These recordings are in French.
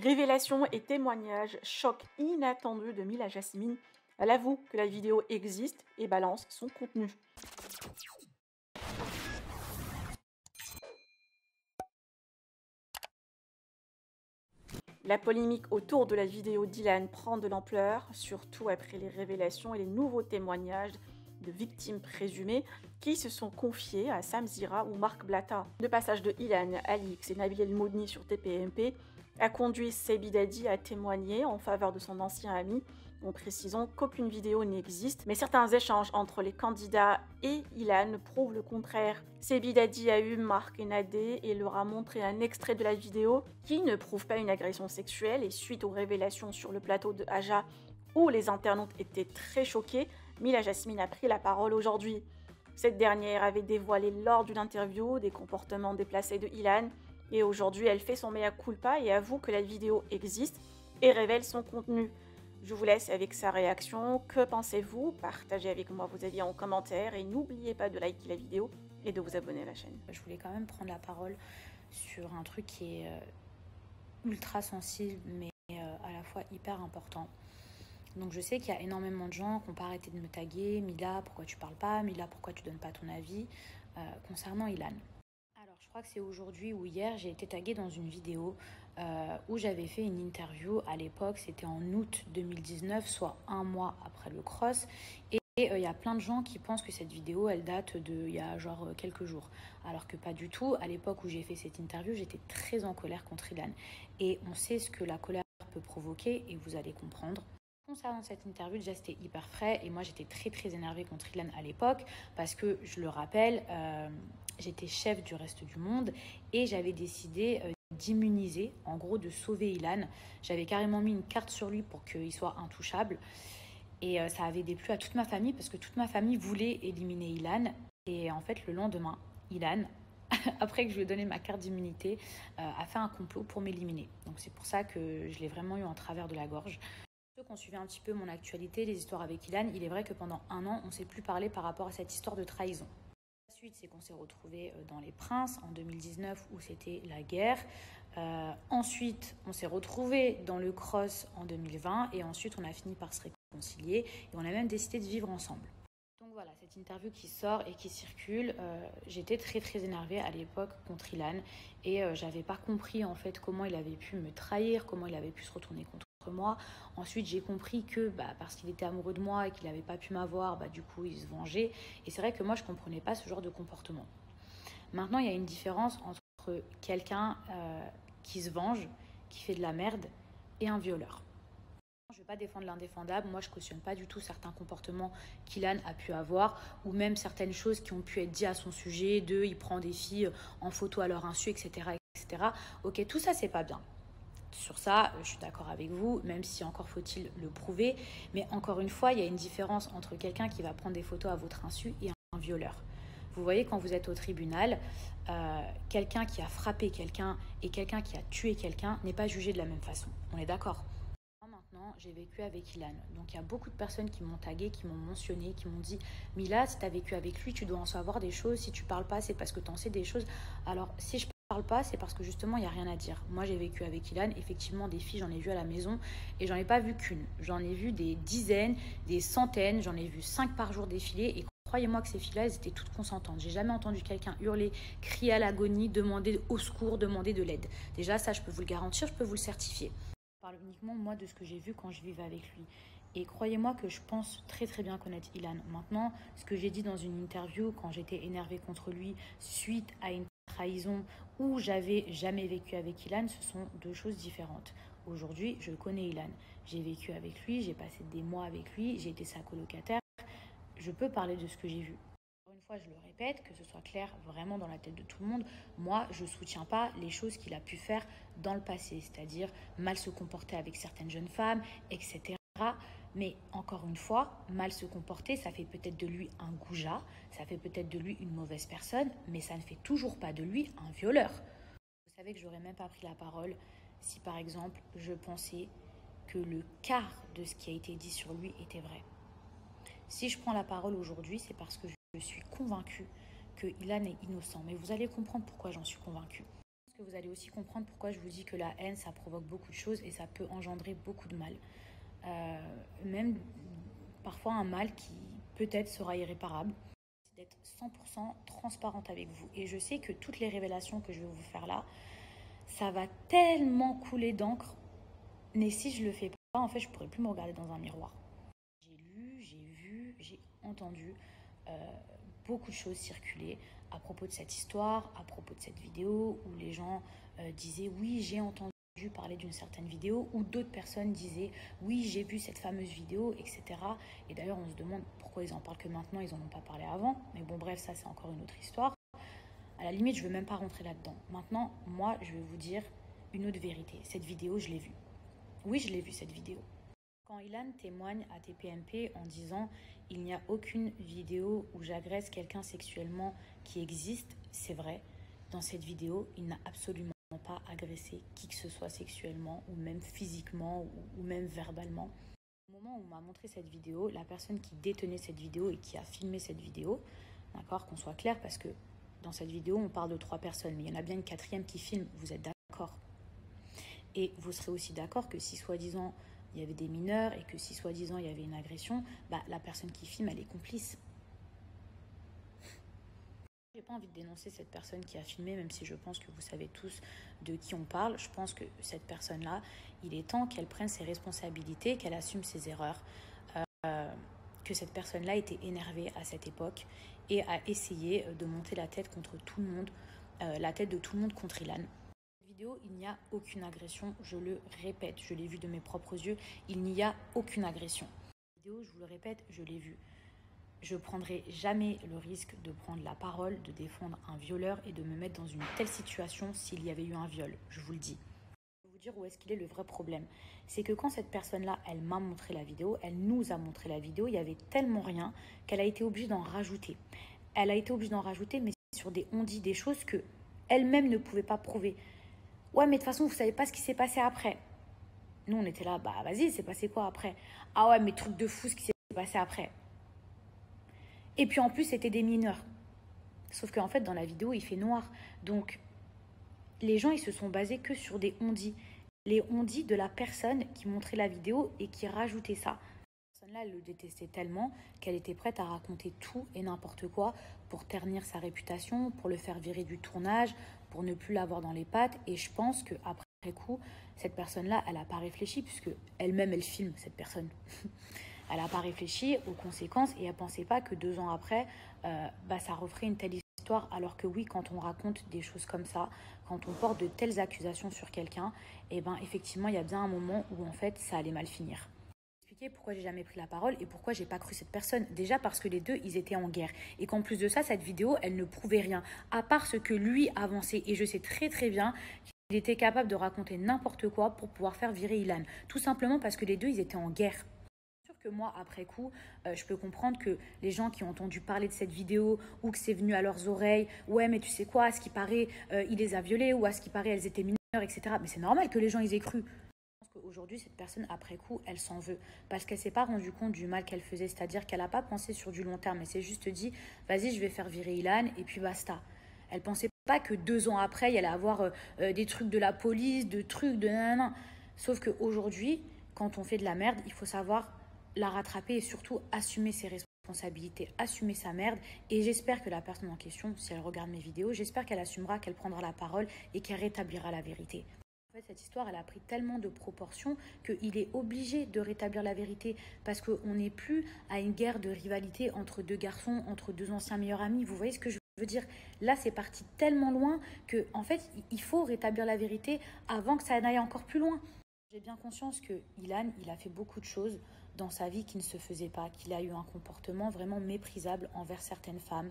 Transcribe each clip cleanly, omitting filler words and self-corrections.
Révélation et témoignage, choc inattendu de Mila Jasmine. Elle avoue que la vidéo existe et balance son contenu. La polémique autour de la vidéo d'Ilan prend de l'ampleur, surtout après les révélations et les nouveaux témoignages de victimes présumées qui se sont confiées à Sam Zira ou Marc Blatta. Le passage de Ilan, Alix et Nabil El Moudni sur TPMP a conduit Sebi Dadi à témoigner en faveur de son ancien ami, en précisant qu'aucune vidéo n'existe, mais certains échanges entre les candidats et Ilan prouvent le contraire. Sebi Dadi a eu Marc et Nadé et leur a montré un extrait de la vidéo qui ne prouve pas une agression sexuelle, et suite aux révélations sur le plateau de Aja où les internautes étaient très choqués, Mila Jasmine a pris la parole aujourd'hui. Cette dernière avait dévoilé lors d'une interview des comportements déplacés de Ilan, et aujourd'hui elle fait son mea culpa et avoue que la vidéo existe et révèle son contenu. Je vous laisse avec sa réaction. Que pensez-vous? Partagez avec moi vos avis en commentaire et n'oubliez pas de liker la vidéo et de vous abonner à la chaîne. Je voulais quand même prendre la parole sur un truc qui est ultra sensible mais à la fois hyper important. Donc je sais qu'il y a énormément de gens qui n'ont pas arrêté de me taguer. Mila, pourquoi tu parles pas? Mila, pourquoi tu donnes pas ton avis concernant Ilan? Alors je crois que c'est aujourd'hui ou hier, j'ai été taguée dans une vidéo où j'avais fait une interview. À l'époque, c'était en août 2019, soit un mois après le cross. Et il y a plein de gens qui pensent que cette vidéo, elle date de il y a genre quelques jours. Alors que pas du tout. À l'époque où j'ai fait cette interview, j'étais très en colère contre Ilan. Et on sait ce que la colère peut provoquer et vous allez comprendre. Concernant cette interview, déjà c'était hyper frais et moi j'étais très énervée contre Ilan à l'époque parce que, je le rappelle, j'étais chef du reste du monde et j'avais décidé d'immuniser, en gros de sauver Ilan. J'avais carrément mis une carte sur lui pour qu'il soit intouchable et ça avait déplu à toute ma famille parce que toute ma famille voulait éliminer Ilan. Et en fait le lendemain, Ilan, après que je lui ai donné ma carte d'immunité, a fait un complot pour m'éliminer. Donc c'est pour ça que je l'ai vraiment eu en travers de la gorge. Ceux qui ont suivi un petit peu mon actualité, les histoires avec Ilan, il est vrai que pendant un an, on ne s'est plus parlé par rapport à cette histoire de trahison. La suite, c'est qu'on s'est retrouvés dans Les Princes en 2019 où c'était la guerre. Ensuite, on s'est retrouvés dans le cross en 2020 et ensuite, on a fini par se réconcilier et on a même décidé de vivre ensemble. Donc voilà, cette interview qui sort et qui circule, j'étais très énervée à l'époque contre Ilan et j'avais pas compris en fait comment il avait pu me trahir, comment il avait pu se retourner contre moi. Ensuite, j'ai compris que parce qu'il était amoureux de moi et qu'il n'avait pas pu m'avoir, du coup, il se vengeait. Et c'est vrai que moi, je comprenais pas ce genre de comportement. Maintenant, il y a une différence entre quelqu'un qui se venge, qui fait de la merde, et un violeur. Je ne vais pas défendre l'indéfendable. Moi, je cautionne pas du tout certains comportements qu'Ilan a pu avoir ou même certaines choses qui ont pu être dites à son sujet, il prend des filles en photo à leur insu, etc. etc. Ok, tout ça, c'est pas bien. Sur ça, je suis d'accord avec vous, même si encore faut-il le prouver. Mais encore une fois, il y a une différence entre quelqu'un qui va prendre des photos à votre insu et un violeur. Vous voyez, quand vous êtes au tribunal, quelqu'un qui a frappé quelqu'un et quelqu'un qui a tué quelqu'un n'est pas jugé de la même façon. On est d'accord? Maintenant, j'ai vécu avec Ilan. Donc, il y a beaucoup de personnes qui m'ont tagué, qui m'ont mentionné, qui m'ont dit « Mila, si tu as vécu avec lui, tu dois en savoir des choses. Si tu parles pas, c'est parce que tu en sais des choses. » Alors, si je parle pas, c'est parce que justement, il n'y a rien à dire. Moi, j'ai vécu avec Ilan. Effectivement, des filles, j'en ai vu à la maison et j'en ai pas vu qu'une. J'en ai vu des dizaines, des centaines. J'en ai vu 5 par jour défiler et croyez-moi que ces filles-là, elles étaient toutes consentantes. J'ai jamais entendu quelqu'un hurler, crier à l'agonie, demander au secours, demander de l'aide. Déjà, ça, je peux vous le garantir, je peux vous le certifier. Je parle uniquement, moi, de ce que j'ai vu quand je vivais avec lui. Et croyez-moi que je pense très bien connaître Ilan. Maintenant, ce que j'ai dit dans une interview quand j'étais énervée contre lui suite à une trahison où j'avais jamais vécu avec Ilan, ce sont deux choses différentes. Aujourd'hui, je connais Ilan. J'ai vécu avec lui, j'ai passé des mois avec lui, j'ai été sa colocataire. Je peux parler de ce que j'ai vu. Encore une fois, je le répète, que ce soit clair vraiment dans la tête de tout le monde, moi, je ne soutiens pas les choses qu'il a pu faire dans le passé, c'est-à-dire mal se comporter avec certaines jeunes femmes, etc. Mais encore une fois, mal se comporter, ça fait peut-être de lui un goujat, ça fait peut-être de lui une mauvaise personne, mais ça ne fait toujours pas de lui un violeur. Vous savez que j'aurais même pas pris la parole si, par exemple, je pensais que le quart de ce qui a été dit sur lui était vrai. Si je prends la parole aujourd'hui, c'est parce que je suis convaincue que Ilan est innocent. Mais vous allez comprendre pourquoi j'en suis convaincue. Que vous allez aussi comprendre pourquoi je vous dis que la haine, ça provoque beaucoup de choses et ça peut engendrer beaucoup de mal. Même parfois un mal qui peut-être sera irréparable. C'est d'être 100% transparente avec vous. Et je sais que toutes les révélations que je vais vous faire là, ça va tellement couler d'encre. Mais si je le fais pas, en fait, je pourrais plus me regarder dans un miroir. J'ai lu, j'ai vu, j'ai entendu beaucoup de choses circuler à propos de cette histoire, à propos de cette vidéo, où les gens disaient oui, j'ai entendu parler d'une certaine vidéo, ou d'autres personnes disaient oui, j'ai vu cette fameuse vidéo, etc. Et d'ailleurs, on se demande pourquoi ils en parlent que maintenant, ils n'en ont pas parlé avant. Mais bon, bref, ça, c'est encore une autre histoire. À la limite, je ne veux même pas rentrer là-dedans. Maintenant, moi, je vais vous dire une autre vérité. Cette vidéo, je l'ai vue. Oui, je l'ai vue, cette vidéo. Quand Ilan témoigne à TPMP en disant « Il n'y a aucune vidéo où j'agresse quelqu'un sexuellement qui existe », c'est vrai. Dans cette vidéo, il n'a absolument pas agressé qui que ce soit sexuellement ou même physiquement ou même verbalement. Au moment où on m'a montré cette vidéo, la personne qui détenait cette vidéo et qui a filmé cette vidéo, d'accord, qu'on soit clair, parce que dans cette vidéo, on parle de 3 personnes, mais il y en a bien une 4e qui filme, vous êtes d'accord? Et vous serez aussi d'accord que si soi-disant il y avait des mineurs et que si soi-disant il y avait une agression, la personne qui filme, elle est complice. J'ai pas envie de dénoncer cette personne qui a filmé, même si je pense que vous savez tous de qui on parle. Je pense que cette personne-là, il est temps qu'elle prenne ses responsabilités, qu'elle assume ses erreurs, que cette personne-là était énervée à cette époque et a essayé de monter la tête contre tout le monde, la tête de tout le monde contre Ilan. Vidéo, il n'y a aucune agression, je le répète, je l'ai vu de mes propres yeux, il n'y a aucune agression. Vidéo, je vous le répète, je l'ai vu. Je ne prendrai jamais le risque de prendre la parole, de défendre un violeur et de me mettre dans une telle situation s'il y avait eu un viol, je vous le dis. Je vais vous dire où est-ce qu'il est le vrai problème. C'est que quand cette personne-là, elle m'a montré la vidéo, elle nous a montré la vidéo, il y avait tellement rien qu'elle a été obligée d'en rajouter. Elle a été obligée d'en rajouter, mais sur des on-dit, des choses que elle-même ne pouvait pas prouver. Ouais, mais de toute façon, vous savez pas ce qui s'est passé après. Nous, on était là, vas-y, c'est passé quoi après? Ah ouais, mais truc de fou, ce qui s'est passé après. Et puis en plus, c'était des mineurs. Sauf qu'en fait, dans la vidéo, il fait noir. Donc, les gens, ils se sont basés que sur des on-dit. Les on-dit de la personne qui montrait la vidéo et qui rajoutait ça. Cette personne-là, elle le détestait tellement qu'elle était prête à raconter tout et n'importe quoi pour ternir sa réputation, pour le faire virer du tournage, pour ne plus l'avoir dans les pattes. Et je pense qu'après coup, cette personne-là, elle n'a pas réfléchi, puisque elle-même, elle filme cette personne. Elle n'a pas réfléchi aux conséquences et elle ne pensait pas que 2 ans après, ça referait une telle histoire. Alors que oui, quand on raconte des choses comme ça, quand on porte de telles accusations sur quelqu'un, effectivement, il y a bien un moment où en fait, ça allait mal finir. Expliquer pourquoi j'ai jamais pris la parole et pourquoi j'ai pas cru cette personne. Déjà parce que les deux, ils étaient en guerre. Et qu'en plus de ça, cette vidéo, elle ne prouvait rien. À part ce que lui avançait. Et je sais très très bien qu'il était capable de raconter n'importe quoi pour pouvoir faire virer Ilan. Tout simplement parce que les deux, ils étaient en guerre. Que moi, après coup, je peux comprendre que les gens qui ont entendu parler de cette vidéo ou que c'est venu à leurs oreilles, ouais, mais tu sais quoi, à ce qui paraît, il les a violées ou à ce qui paraît, elles étaient mineures, etc. Mais c'est normal que les gens, ils aient cru. Je pense qu'aujourd'hui, cette personne, après coup, elle s'en veut parce qu'elle s'est pas rendue compte du mal qu'elle faisait. C'est-à-dire qu'elle n'a pas pensé sur du long terme. Elle s'est juste dit, vas-y, je vais faire virer Ilan et puis basta. Elle pensait pas que 2 ans après, il allait avoir des trucs de la police, de trucs, de nanana. Sauf qu'aujourd'hui, quand on fait de la merde, il faut savoir la rattraper et surtout assumer ses responsabilités, assumer sa merde. Et j'espère que la personne en question, si elle regarde mes vidéos, j'espère qu'elle assumera, qu'elle prendra la parole et qu'elle rétablira la vérité. En fait, cette histoire, elle a pris tellement de proportions qu'il est obligé de rétablir la vérité parce qu'on n'est plus à une guerre de rivalité entre 2 garçons, entre 2 anciens meilleurs amis. Vous voyez ce que je veux dire? Là, c'est parti tellement loin que, en fait, il faut rétablir la vérité avant que ça n'aille encore plus loin. J'ai bien conscience que Ilan, il a fait beaucoup de choses dans sa vie qui ne se faisait pas, qu'il a eu un comportement vraiment méprisable envers certaines femmes,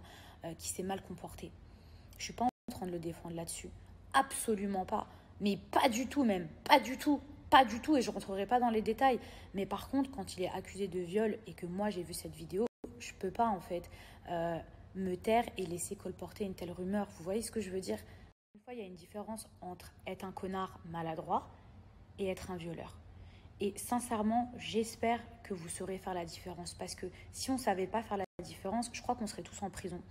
qui s'est mal comporté. Je ne suis pas en train de le défendre là-dessus. Absolument pas. Mais pas du tout même. Pas du tout. Pas du tout et je ne rentrerai pas dans les détails. Mais par contre, quand il est accusé de viol et que moi j'ai vu cette vidéo, je ne peux pas en fait me taire et laisser colporter une telle rumeur. Vous voyez ce que je veux dire? Une fois, il y a une différence entre être un connard maladroit et être un violeur. Et sincèrement, j'espère que vous saurez faire la différence. Parce que si on ne savait pas faire la différence, je crois qu'on serait tous en prison.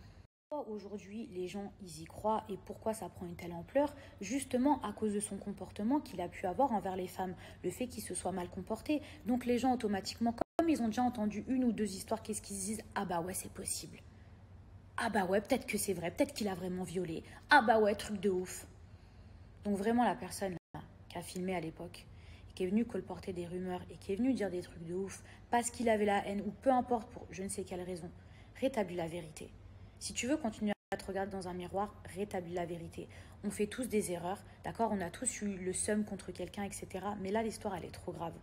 aujourd'hui les gens ils y croient et pourquoi ça prend une telle ampleur? Justement à cause de son comportement qu'il a pu avoir envers les femmes, le fait qu'il se soit mal comporté. Donc les gens automatiquement, comme ils ont déjà entendu une ou deux histoires, qu'est-ce qu'ils se disent? Ah bah ouais, c'est possible. Ah bah ouais, peut-être que c'est vrai, peut-être qu'il a vraiment violé. Ah bah ouais, truc de ouf. Donc vraiment la personne là, qui a filmé à l'époque, qui est venue colporter des rumeurs et qui est venue dire des trucs de ouf parce qu'il avait la haine ou peu importe pour je ne sais quelle raison, rétablis la vérité. Si tu veux continuer à te regarder dans un miroir, rétablis la vérité. On fait tous des erreurs, d'accord? On a tous eu le seum contre quelqu'un, etc. Mais là, l'histoire, elle est trop grave.